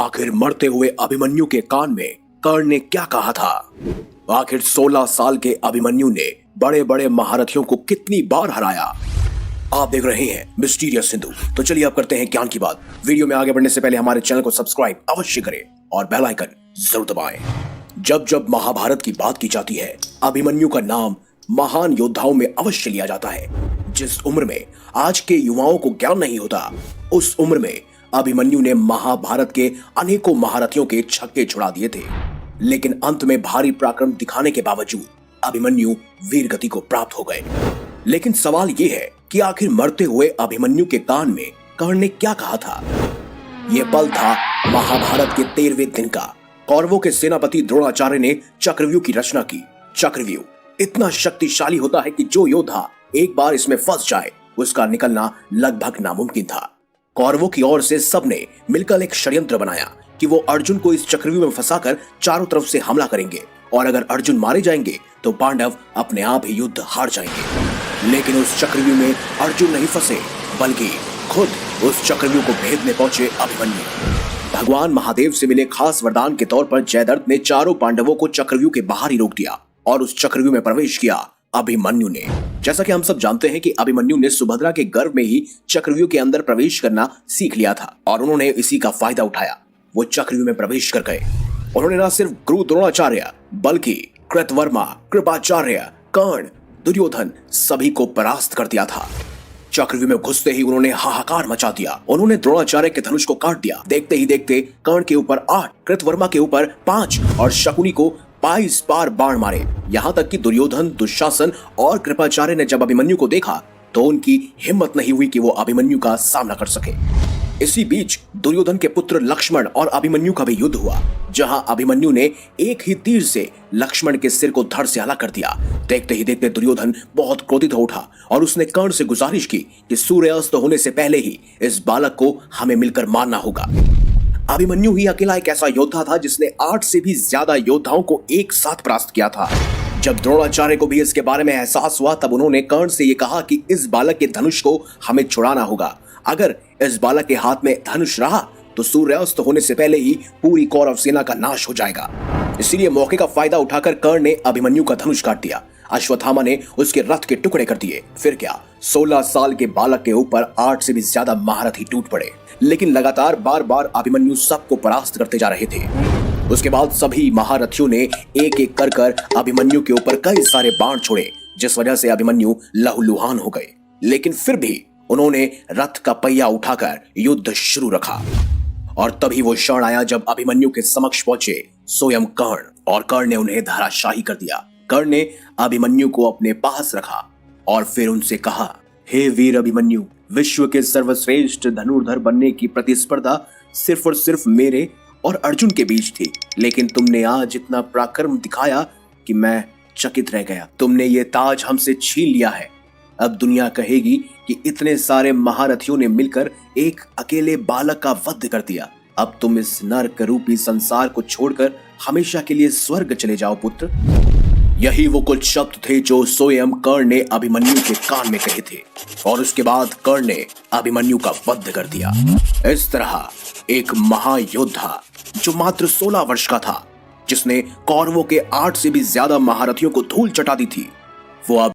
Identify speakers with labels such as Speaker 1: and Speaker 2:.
Speaker 1: आखिर मरते हुए अभिमन्यु के कान में कर्ण ने क्या कहा था? आखिर 16 साल के अभिमन्यु ने बड़े बड़े महारथियों को कितनी बार हराया? आप देख रहे हैं मिस्टीरियस सिंधु। तो चलिए अब करते हैं ज्ञान की बात। वीडियो में आगे बढ़ने से पहले हमारे चैनल को सब्सक्राइब अवश्य करें और बेल आइकन जरूर दबाएं। जब जब महाभारत की बात की जाती है, अभिमन्यु का नाम महान योद्धाओं में अवश्य लिया जाता है। जिस उम्र में आज के युवाओं को ज्ञान नहीं होता, उस उम्र में अभिमन्यु ने महाभारत के अनेकों महारथियों के छक्के छुड़ा दिए थे। लेकिन अंत में भारी पराक्रम दिखाने के बावजूद अभिमन्यु वीर गति को प्राप्त हो गए। लेकिन सवाल यह है कि आखिर मरते हुए अभिमन्यु के कान में कर्ण ने क्या कहा था? यह पल था महाभारत के 13वें दिन का। कौरवों के सेनापति द्रोणाचार्य ने चक्रव्यूह की रचना की। चक्रव्यूह इतना शक्तिशाली होता है कि जो योद्धा एक बार इसमें फंस जाए, उसका निकलना लगभग नामुमकिन था। कौरवों की ओर से सबने मिलकर एक षड्यंत्र बनाया कि वो अर्जुन को इस चक्रव्यूह में फंसाकर चारों तरफ से हमला करेंगे और अगर अर्जुन मारे जाएंगे तो पांडव अपने आप ही युद्ध हार जाएंगे। लेकिन उस चक्रव्यूह में अर्जुन नहीं फंसे, बल्कि खुद उस चक्रव्यूह को भेदने पहुंचे अभिमन्यु। भगवान महादेव से मिले खास वरदान के तौर पर जयद्रथ ने चारों पांडवों को चक्रव्यूह के बाहर ही रोक दिया और उस चक्रव्यूह में प्रवेश किया अभिमन्यु ने। जैसा कि हम सब जानते हैं कि अभिमन्यु ने सुभद्रा के गर्भ में ही चक्रव्यूह के अंदर प्रवेश करना सीख लिया था और उन्होंने इसी का फायदा उठाया। वो चक्रव्यूह में प्रवेश कर गए। उन्होंने न सिर्फ गुरु द्रोणाचार्य बल्कि कृतवर्मा, कृपाचार्य, कर्ण, दुर्योधन सभी को परास्त कर दिया था। चक्रव्यूह में घुसते ही उन्होंने हाहाकार मचा दिया। उन्होंने द्रोणाचार्य के धनुष को काट दिया। देखते ही देखते कर्ण के ऊपर 8, कृतवर्मा के ऊपर 5 और शकुनी को 22 बार बाण मारे। यहाँ तक कि दुर्योधन, दुशासन और कृपाचार्य ने जब अभिमन्यु को देखा तो उनकी हिम्मत नहीं हुई कि वो अभिमन्यु का सामना कर सके। इसी बीच दुर्योधन के पुत्र लक्ष्मण और अभिमन्यु का भी युद्ध हुआ, जहां अभिमन्यु ने एक ही तीर से लक्ष्मण के सिर को धड़ से अलग कर दिया। देखते ही देखते दुर्योधन बहुत क्रोधित हो उठा और उसने कर्ण से गुजारिश की कि सूर्यास्त होने से पहले ही इस बालक को हमें मिलकर मारना होगा। अभिमन्यु ही अकेला एक ऐसा योद्धा था जिसने 8 से भी ज्यादा योद्धाओं को एक साथ परास्त किया था। जब द्रोणाचार्य को भी इसके बारे में एहसास हुआ, तब उन्होंने कर्ण से यह कहा कि इस बालक के धनुष को हमें छुड़ाना होगा। अगर इस बालक के हाथ में धनुष रहा तो सूर्यास्त होने से पहले ही पूरी कौरव सेना का नाश हो जाएगा। इसीलिए मौके का फायदा उठाकर कर्ण ने अभिमन्यु का धनुष काट दिया। अश्वत्थामा ने उसके रथ के टुकड़े कर दिए। फिर क्या, 16 साल के बालक के ऊपर 8 से भी ज्यादा महारथी टूट पड़े। लेकिन लगातार बार बार अभिमन्यु सबको परास्त करते जा रहे थे। उसके बाद सभी महारथियों ने एक एक कर अभिमन्यु के ऊपर कई सारे बाण छोड़े, जिस वजह से अभिमन्यु लहूलुहान हो गए। लेकिन फिर भी उन्होंने रथ का पहिया उठाकर युद्ध शुरू रखा और तभी वो क्षण आया जब अभिमन्यु के समक्ष पहुंचे स्वयं कर्ण और कर्ण ने उन्हें धराशायी कर दिया। कर्ण ने अभिमन्यु को अपने पास रखा और फिर उनसे कहा, हे वीर अभिमन्यु, विश्व के सर्वश्रेष्ठ धनुर्धर बनने की प्रतिस्पर्धा सिर्फ और सिर्फ मेरे और अर्जुन के बीच थी, लेकिन तुमने आज इतना पराक्रम दिखाया कि मैं चकित रह गया। तुमने ये ताज हमसे छीन लिया है। अब दुनिया कहेगी कि इतने सारे महारथियों ने मिलकर एक अकेले बालक का वध कर दिया। अब तुम इस नरक रूपी संसार को छोड़कर हमेशा के लिए स्वर्ग चले जाओ पुत्र। यही वो कुछ शब्द थे जो स्वयं कर्ण ने अभिमन्यु के कान में कहे थे और उसके बाद कर्ण ने अभिमन्यु का वध कर दिया। इस तरह एक महायोद्धा जो मात्र 16 वर्ष का था, जिसने कौरवों के 8 से भी ज्यादा महारथियों को धूल चटा दी थी, वो अब